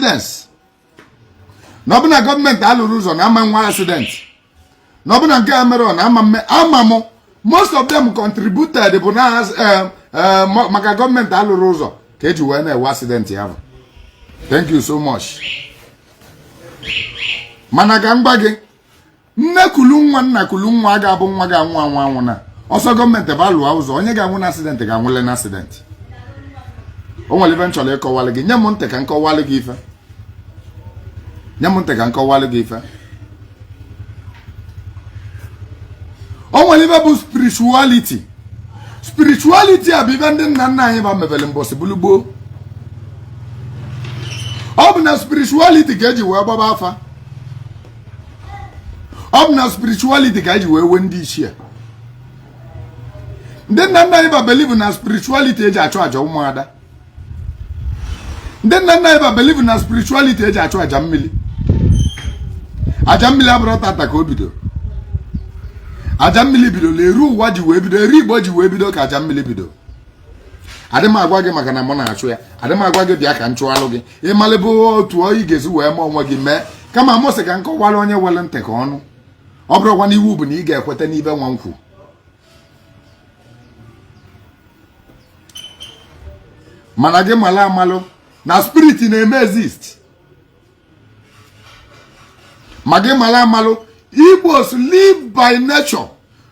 coincidence. No be na government alụrụ ụzọ na ama nwa accident. No be na nke amero na amamo. Most of them contributed bụ na maka government alụrụ ụzọ ka eji wee na accident ya. Thank you so much. Mana ka ngwa gị nne kulu nwa nna kulu nwa ga-abụ nwa ga-anwụ anwụ na ọsọ gọọmenti bụ alụọ ụzọ onye ga-anwụ na accident ga-anwụle na accident. O nwere ife nchọrọ ịkọwalụ gị nye m ntị ka nkọwalụ gị ife. Nye m ntị ka nkọwalụ gị ife. O nwere ife bụ spirituality. Spirituality a bụ ife ndị nna nna anyị ba mebele mbọsị bulu gboo. Ọ bụ na spirituality ka eji wee gbaba afa. Ọ bụ na spirituality ka eji wee wee ndị Ishi. Ndị nna nna anyị ba believe na spirituality eji achụ aja ụmụada. Ndị nna nna anyị ba believe na spirituality eji achụ aja mmiri. Aja mmiri abụrụ tata ka o bido. Aja mmiri bido leru ụwa ji wee bido, eri Igbo ji wee bido ka aja mmiri bido. Adị m agwa gị maka na mụ na-achụ ya. Adị m agwa gị bịa ka nchụalụ gị. Ịmalị bụ otu oyi ga-esi wee ma onwe gị mee. Kama mụ sị ka nkọwalụ onye wele ntị ka ọnụ. Ọ bụrụkwa na iwu bụ na ị ga-ekweta n'ibe nwa nkwu. Mana gị mala amalụ na spirit na-eme exist. Ma gị mala amalụ Igbos live by nature.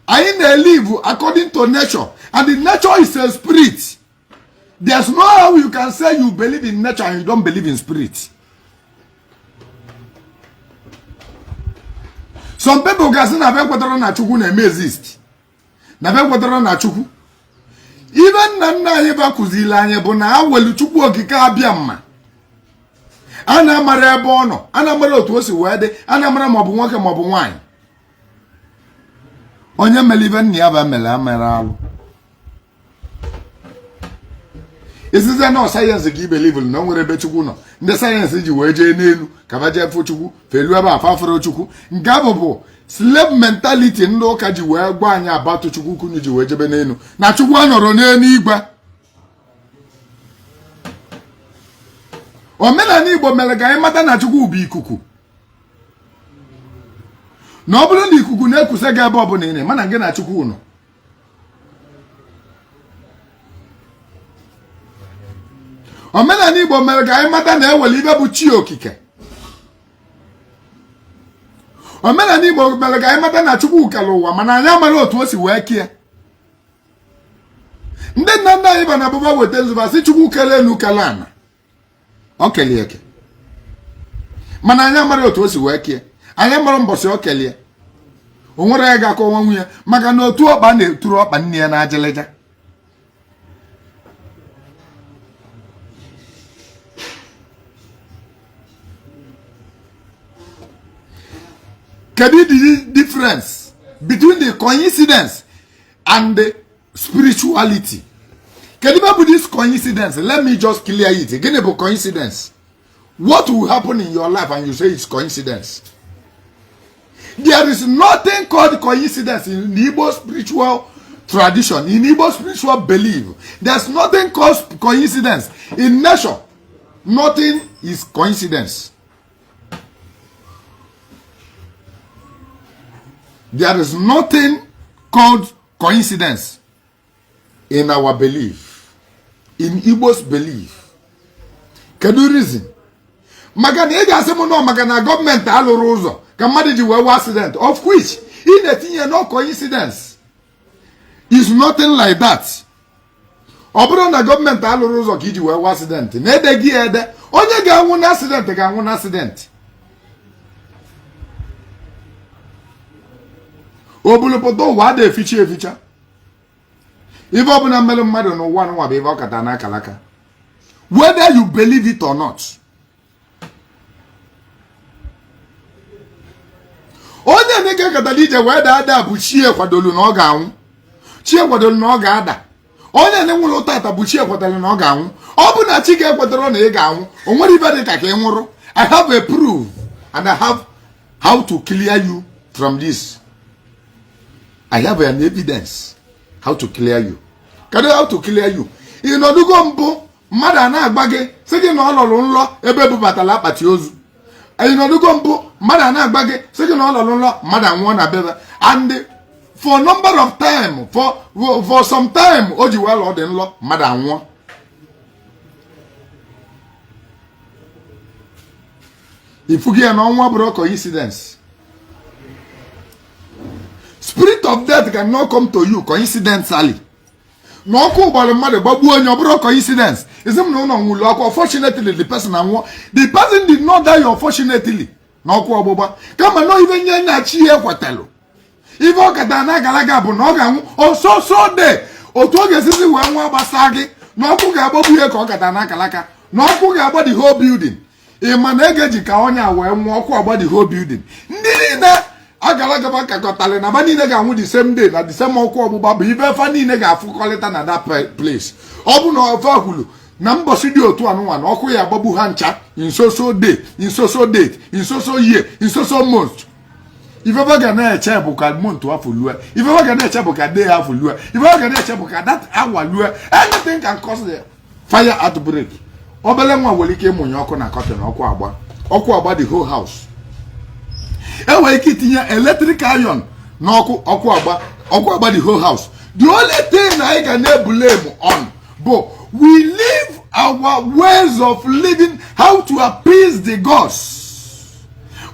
Anyị na-live according to nature. And the nature is a spirit. There's no how you can say you believe in nature and you don't believe in spirit. Some people can say na be kwetara na Chukwu na-eme exist. Na be kwetara na Chukwu. Even na nna anyị ba kuzili anyị bụ na awelu Chukwu okike abịa mma. Ana amara ebe ọ nọ, ana amara otu o si wee dị, ana amara ma ọ bụ nwoke ma ọ bụ nwaanyị. Onye mere ibe nna ya ba mere amara alụ. Isize na sayensị gị believe na nwere ebe Chukwu nọ. Ndị sayensị ji wee jee n'elu ka ba jee fụ Chukwu, felu ebe afafere Chukwu. Nke bụ slave mentality ndị ụka ji wee gwa anyị abatụ Chukwu kunu ji wee jebe n'elu. Na Chukwu anọrọ n'elu igwe. Omenala Igbo mere ka anyị mata na Chukwu bụ ikuku. Na ọ bụrụ na ikuku na-ekuse gị ebe ọ bụla ị mana gị na Chukwu nọ. Omenala Igbo mere ka anyị mata na ewele ibe bụ chi okike. Omenala Igbo mere ka anyị mata na Chukwu kere ụwa mana anyị amara otu o si wee kie. Ndị nna nna anyị ba na abụba weta nzuba si Chukwu kere elu kere ana. O kelie eke. Mana anyị amara otu o si wee kie. Anyị mara mbọsị o kelie. O nwere ya ga-akọwa nwunye maka na otu ọkpa na-eturu ọkpa nne ya na ajeleja. Can be the difference between the coincidence and the spirituality? Can you remember this coincidence? Let me just clear it. Again about coincidence. What will happen in your life and you say it's coincidence? There is nothing called coincidence in Igbo spiritual tradition, in Igbo spiritual belief. There's nothing called coincidence. In nature, nothing is coincidence. There is nothing called coincidence in our belief, in Igbo's belief. Can you reason? Magana ega asemo no magana government alụrụ ụzọ ka mmadụ ji wee accident, of which in a no coincidence. Is nothing like that. Ọ bụrụ na government alụrụ ụzọ ka iji wee accident, na ede gị ede, onye ga-anwụ na accident ga-anwụ na accident. Obulupoto ụwa dị eficha. Ife ọbụla mere mmadụ n'ụwa n'ụwa bụ ife ọkata n'aka alaka. Whether you believe it or not. Onye nige katala ije wee ada bụ chi ekwadolu na ọ ga-anwụ. Chi ekwadolu na ọ ga-ada. Onye na-enwere ụtata bụ chi ekwadolu na ọ ga-anwụ. Ọ bụ na chi ga-ekwadoro na ị ga-anwụ, o nwere ibe dị ka ị nwụrụ. I have a proof and I have how to clear you from this. I have an evidence how to clear you. Can you how to clear you? In Odugo mbụ mmadụ na-agba gị sị gị na ọ lọrụ nlọ ebe bubatala akpati ozu. Anyị nọdụgo mbụ mmadụ na-agba gị sị gị na ọ lọrụ nlọ mmadụ anwụọ na bebe. And for number of time for some time o ji wee lọ dị nlọ mmadụ anwụọ. Ifugi ya na ọnwa bụrụ coincidence. Spirit of death cannot come to you coincidentally. Na ọkụ ụgbọrọ mmadụ gbagbuo onye ọ bụrụ coincidence. Ism na ụlọ nwụrụ ọkụ. Unfortunately the person anwụọ. The person did not die unfortunately. Na ọkụ ọgbụgba. Kama na ife nye nyachi ihe kwetelu. Ife ọ kata na agalaga bụ na ọ ga-anwụ ọsọsọ de. Otu ọ ga-esizi wee nwa gbasa gị. Na ọkụ ga-agbagbu ihe ka ọ kata na akalaka. Na ọkụ ga-agba the whole building. Ịma na egeji ka onye a wee nwụọ ọkụ agba the whole building. Ndị niile agalagaba kakọtali na ba niile ga-anwụ the same day na the same ọkụ ọgbụgba bụ ife fa niile ga-afụkọlịta na that place. Ọ bụ na ofe akwulu na mbọsị dị otu anụnwa na ọkụ ya agbagbu ha ncha in so day, in so date, in so year, in so month. Ifefa ga na-eche bụ ka month afọ lue. Ifefa ga na-eche bụ ka day afọ lue. Ifefa ga na-eche bụ ka that hour lue. Anything can cause the fire outbreak. Obele nwa nwere ike ịmụnye ọkụ na kọtịn ọkụ agba the whole house. Enwere ike itinye electric iron na ọkụ agba the whole house. The only thing I can blame on but we live our ways of living how to appease the gods.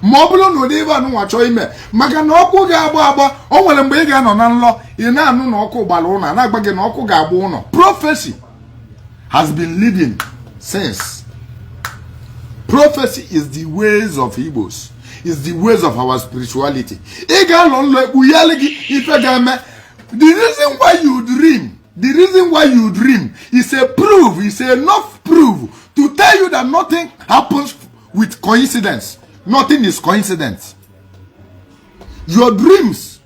Ma ọ bụrụ na ụdị ebe anụ nwachọ ime maka na ọkụ ga-agba o nwere mgbe ị ga-anọ na nlọ ị na-anụ na ọkụ gbara ụlọ na-agba gị na ọkụ ga-agba ụlọ. Prophecy has been living since. Prophecy is the ways of Igbos, is the ways of our spirituality. The reason why you dream is a proof, is enough proof to tell you that nothing happens with coincidence. Nothing is coincidence. Your dreams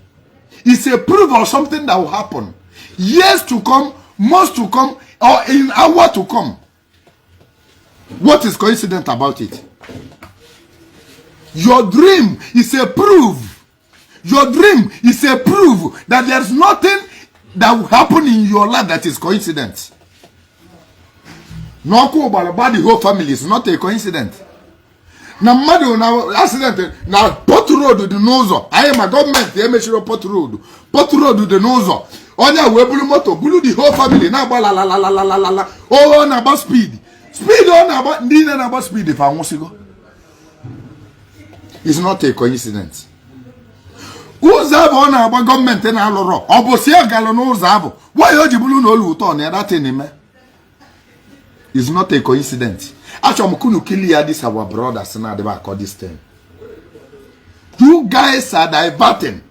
is a proof of something that will happen years to come, months to come, or in hour to come. What is coincident about it? Your dream is a proof. Your dream is a proof that there's nothing that will happen in your life that is coincidence. No about the whole family is not a coincidence. Na mmadụ na accident na port road dị n'ụzọ. Anyị ma gọọmenti emechiri port road dị n'ụzọ. Onye wee bulu moto bulu the whole family na-agba la oh na-agba speed ọ na-agba ndị na-agba speed fa nwụsịgo. It's not a coincidence. Ụzọ abụ ọ na-agba gọọmenti na-alụrọ ọ bụ si galụ n'ụzọ abụ why o ji bulu na olu ụtọ na that thing eme. It's not a coincidence. Actually, I'm kill ya this our brothers now they back this thing. You guys are diverting